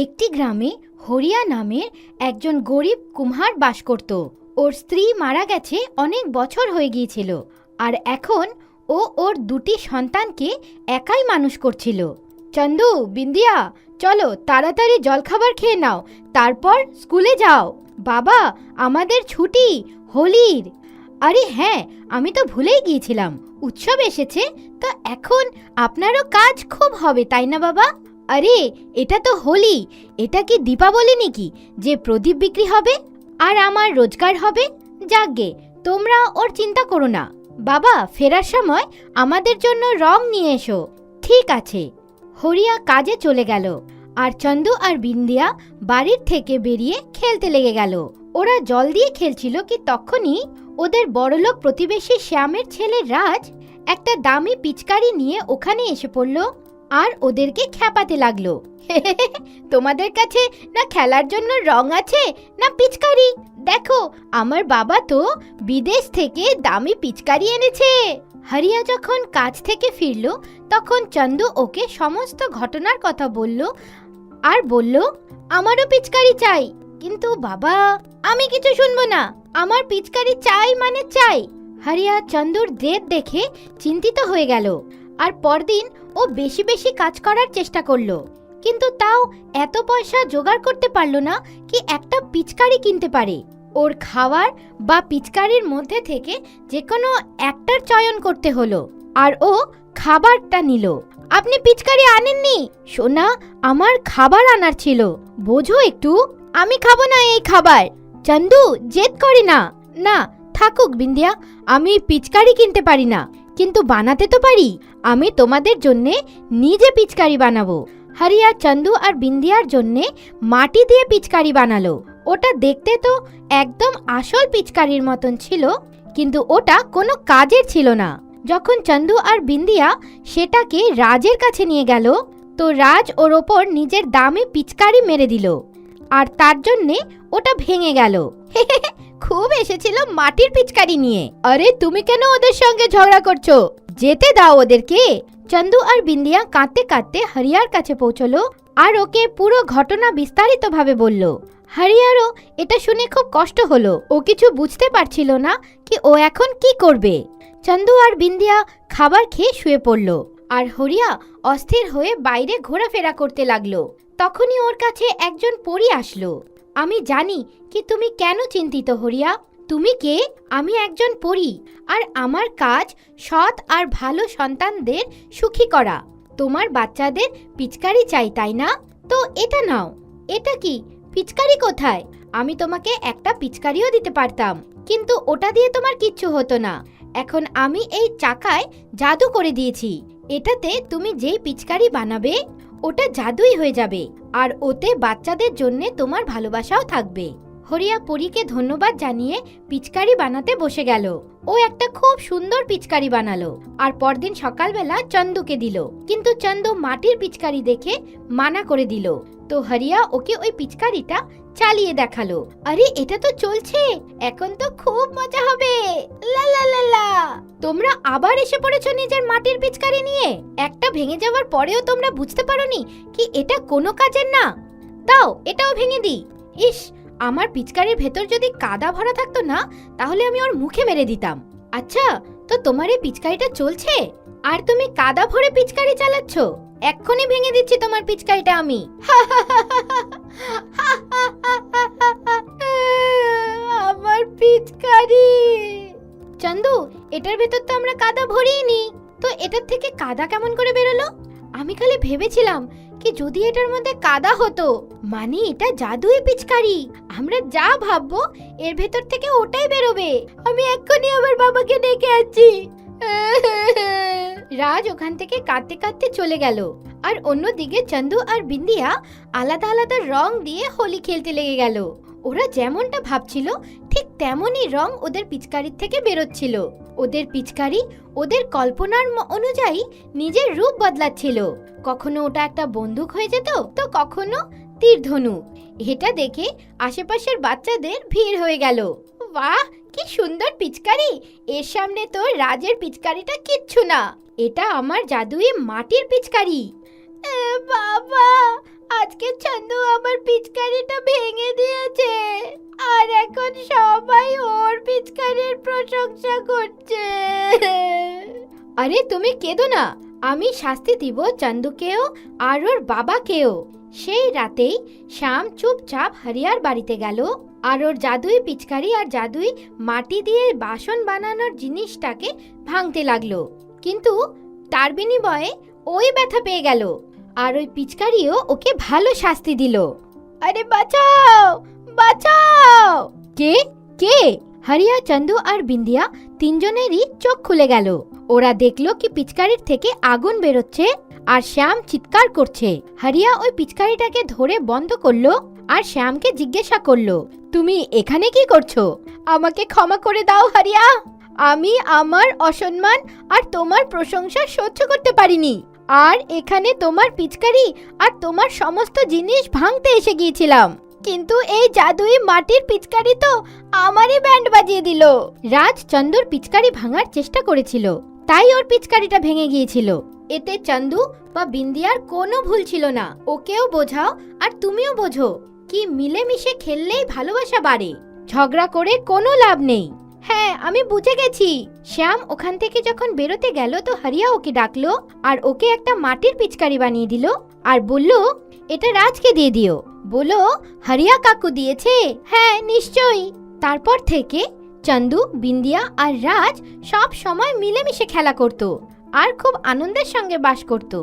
একটি গ্রামে হরিয়া নামের একজন গরিব কুম্হার বাস করত। ওর স্ত্রী মারা গেছে, অনেক বছর হয়ে গিয়েছিল, আর এখন ও ওর দুটি সন্তানকে একাই মানুষ করছিল। চন্দু, বিন্দিয়া, চলো তাড়াতাড়ি জলখাবার খেয়ে নাও, তারপর স্কুলে যাও। বাবা, আমাদের ছুটি, হোলির। আরে হ্যাঁ, আমি তো ভুলেই গিয়েছিলাম, উৎসব এসেছে, তো এখন আপনারও কাজ খুব হবে, তাই না বাবা? আরে এটা তো হোলি, এটা কি দীপাবলি নাকি যে প্রদীপ বিক্রি হবে আর আমার রোজগার হবে? যাকগে, তোমরা ওর চিন্তা করো না। বাবা, ফেরার সময় আমাদের জন্য রং নিয়ে এসো। ঠিক আছে। হরিয়া কাজে চলে গেল, আর চন্দু আর বিন্দিয়া বাড়ির থেকে বেরিয়ে খেলতে লেগে গেল। ওরা জল দিয়ে খেলছিল কি তখনই ওদের বড়লোক প্রতিবেশী শ্যামের ছেলে রাজ একটা দামি পিচকারি নিয়ে ওখানে এসে পড়ল আর ওদেরকে খ্যাপাতে লাগলো। তোমাদের কাছে না খেলার জন্য রং আছে না পিচকারি, দেখো আমার বাবা তো বিদেশ থেকে দামি পিচকারি এনেছে। হরিয়া যখন কাজ থেকে ফিরল তখন চন্দু ওকে সমস্ত ঘটনার কথা বলল আর বলল, আমারও পিচকারি চাই। কিন্তু বাবা, আমি কিছু শুনবো না, আমার পিচকারি চাই মানে চাই। হরিয়া চন্দুর জেদ দেখে চিন্তিত হয়ে গেল আর পরদিন ও বেশি বেশি কাজ করার চেষ্টা করলো, কিন্তু তাও এত পয়সা জোগাড় করতে পারলো না কি একটা পিচকারি কিনতে পারে। ওর খাওয়ার বা পিচকারির মধ্যে থেকে যে কোনো একটার চয়ন করতে হলো, আর ও খাবারটা নিল। আপনি পিচকারি আনেননি? সোনা, আমার খাবার আনার ছিল, বোঝো একটু। আমি খাবো না এই খাবার। চন্দু জেদ করে না। না, থাকুক বিন্দিয়া, আমি পিচকারি কিনতে পারি না, কিন্তু বানাতে তো পারি। আমি তোমাদের জন্যে নিজে পিচকারি বানাবো। হরিয়া চন্দু আর বিন্দিয়ার জন্যে মাটি দিয়ে পিচকারি বানালো। ওটা দেখতে তো একদম আসল পিচকারির মতন ছিল, কিন্তু ওটা কোনো কাজের ছিল না। যখন চন্দু আর বিন্দিয়া সেটাকে রাজের কাছে নিয়ে গেল, তো রাজ ওর ওপর নিজের দামি পিচকারি মেরে দিল, আর তার জন্যে ওটা ভেঙে গেল। খুব এসেছিল মাটির পিচকারি নিয়ে। আরে তুমি কেন ওদের সঙ্গে ঝগড়া করছো? যেতে দাও ওদেরকে। চন্দু আর বিন্দিয়া কাঁদতে কাঁদতে হরিয়ার কাছে পৌঁছলো আর ওকে পুরো ঘটনা বিস্তারিতভাবে বলল। হরিয়ারও এটা শুনে খুব কষ্ট হলো, ও কিছু বুঝতে পারছিল না কি ও এখন কি করবে। চন্দু আর বিন্দিয়া খাবার খেয়ে শুয়ে পড়ল, আর হরিয়া অস্থির হয়ে বাইরে ঘোরাফেরা করতে লাগলো। তখনই ওর কাছে একজন পরী আসলো। আমি জানি কি তুমি কেন চিন্তিত হরিয়া। তুমি কে? আমি একজন পরী, আর আমার কাজ সৎ আর ভালো সন্তানদের সুখী করা। তোমার বাচ্চাদের পিচকারি চাই, তাই না? তো এটা নাও। এটা কি? পিচকারি কোথায়? আমি তোমাকে একটা পিচকারিও দিতে পারতাম, কিন্তু ওটা দিয়ে তোমার কিচ্ছু হতো না। এখন আমি এই চাকায় জাদু করে দিয়েছি, এটাতে তুমি যেই পিচকারি বানাবে ওটা জাদুই হয়ে যাবে, আর ওতে বাচ্চাদের জন্য তোমার ভালোবাসাও থাকবে। হরিয়া পরীকে ধন্যবাদ জানিয়ে পিচকারি বানাতে বসে গেল। ও একটা খুব সুন্দর পিচকারি বানালো আর পরদিন সকালবেলা চন্দুকে দিল, কিন্তু চন্দু মাটির পিচকারি দেখে মানা করে দিল। তো হরিয়া ওকে ওই পিচকারিটা চালিয়ে দেখালো। আরে এটা তো চলছে, এখন তো খুব মজা হবে। লা লা লা লা। তোমরা আবার এসে পড়েছো নিজের মাটির পিচকারি নিয়ে। একটা ভেঙে যাওয়ার পরেও তোমরা বুঝতে পারোনি কি এটা কোনো কাজের না। দাও এটাও ভেঙে দিই। ইস, আমার পিচকারির ভেতর যদি কাদা ভরা থাকতো না, তাহলে আমি ওর মুখে মেরে দিতাম। আচ্ছা, তো তোমার এই পিচকারিটা চলছে আর তুমি কাদা ভরে পিচকারি চালাচ্ছ? এক্ষুনি ভেঙে দিচ্ছি তোমার পিচকারিটা আমি। আমার পিচকারি। চন্দু, এটার ভেতর তো আমরা কাদা ভরিনি, তো এটার থেকে কাদা কেমন করে বেরোলো? আমি খালি ভেবেছিলাম কি যদি এটার মধ্যে কাদা হতো, মানে এটা জাদুই পিচকারি, আমরা যা ভাববো এর ভেতর থেকে ওটাই বেরোবে। আমি এক্ষুনি আমার বাবাকে ডেকে আছি। রাজ ওখান থেকে কাঁদতে কাঁদতে চলে গেল, আর অন্যদিকে চন্দু আর বিন্দিয়া আলাদা আলাদা রং দিয়ে হোলি খেলতে লেগে গেল। ওরা যেমনটা ভাবছিল ঠিক তেমনই রং ওদের পিচকারির থেকে বেরোচ্ছিল। ওদের পিচকারি ওদের কল্পনার অনুযায়ী নিজের রূপ বদলাচ্ছিল। কখনো ওটা একটা বন্দুক হয়ে যেত, তো কখনো তীরধনুক। এটা দেখে আশেপাশের বাচ্চাদের ভিড় হয়ে গেল। বাহ, কি সুন্দর পিচকারি! এর সামনে তো রাজের পিচকারিটা কিচ্ছু না, এটা আমার জাদুই মাটির পিচকারি। বাবা, আজকে চন্দু আমার পিচকারিটা ভেঙে দিয়েছে আর এখন সবাই ওর পিচকারির প্রশংসা করছে। আরে তুমি কেঁদো না, আমি শাস্তি দিব চন্দুকেও আর ওর বাবাকেও। সেই রাতেই শ্যাম চুপচাপ হরিয়ার বাড়িতে গেল আর ওর জাদুই পিচকারি আর জাদুই মাটি দিয়ে বাসন বানানোর জিনিসটাকে ভাঙতে লাগলো। কিন্তু তার বিনিময়ে ওই ব্যথা পেয়ে গেল আর ওই পিচকারিও ওকে ভালো শাস্তি দিল। আরে বাঁচাও, বাঁচাও! কে কে? হরিয়া, চন্দু আর বিন্দিয়া তিনজনেরই চোখ খুলে গেল। ওরা দেখলো কি পিচকারির থেকে আগুন বেরোচ্ছে আর শ্যাম চিৎকার করছে। হরিয়া ওই পিচকারিটাকে ধরে বন্ধ করলো আর শ্যামকে জিজ্ঞাসা করলো, তুমি এখানে কি করছো? আমাকে ক্ষমা করে দাও হরিয়া, আমি আমার অসম্মান আর তোমার প্রশংসা সহ্য করতে পারিনি আর এখানে তোমার পিচকারি আর তোমার সমস্ত জিনিস ভাঙতে এসে গিয়েছিলাম, কিন্তু এই জাদুই মাটির পিচকারি তো আমারই ব্যান্ড বাজিয়ে দিল। রাজ চন্দুর পিচকারি ভাঙার চেষ্টা করেছিল, তাই ওর পিচকারিটা ভেঙে গিয়েছিল। এতে চন্দু বা বিন্দিয়ার কোনো ভুল ছিল না। ওকেও বোঝাও আর তুমিও বোঝো কি মিলেমিশে খেললেই ভালোবাসা বাড়ে, ঝগড়া করে কোনো লাভ নেই। হ্যাঁ, আমি বুঝে গেছি। শ্যাম ওখান থেকে যখন বেরোতে গেল তো হরিয়া ওকে ডাকলো আর ওকে একটা মাটির পিচকারি বানিয়ে দিল আর বলল, এটা রাজকে দিয়ে দিও। বলো, হরিয়া কাকু দিয়েছে? হ্যাঁ, নিশ্চয়ই। তারপর থেকে চন্দু, বিন্দিয়া আর রাজ সব সময় মিলেমিশে খেলা করত আর খুব আনন্দের সঙ্গে বাস করত।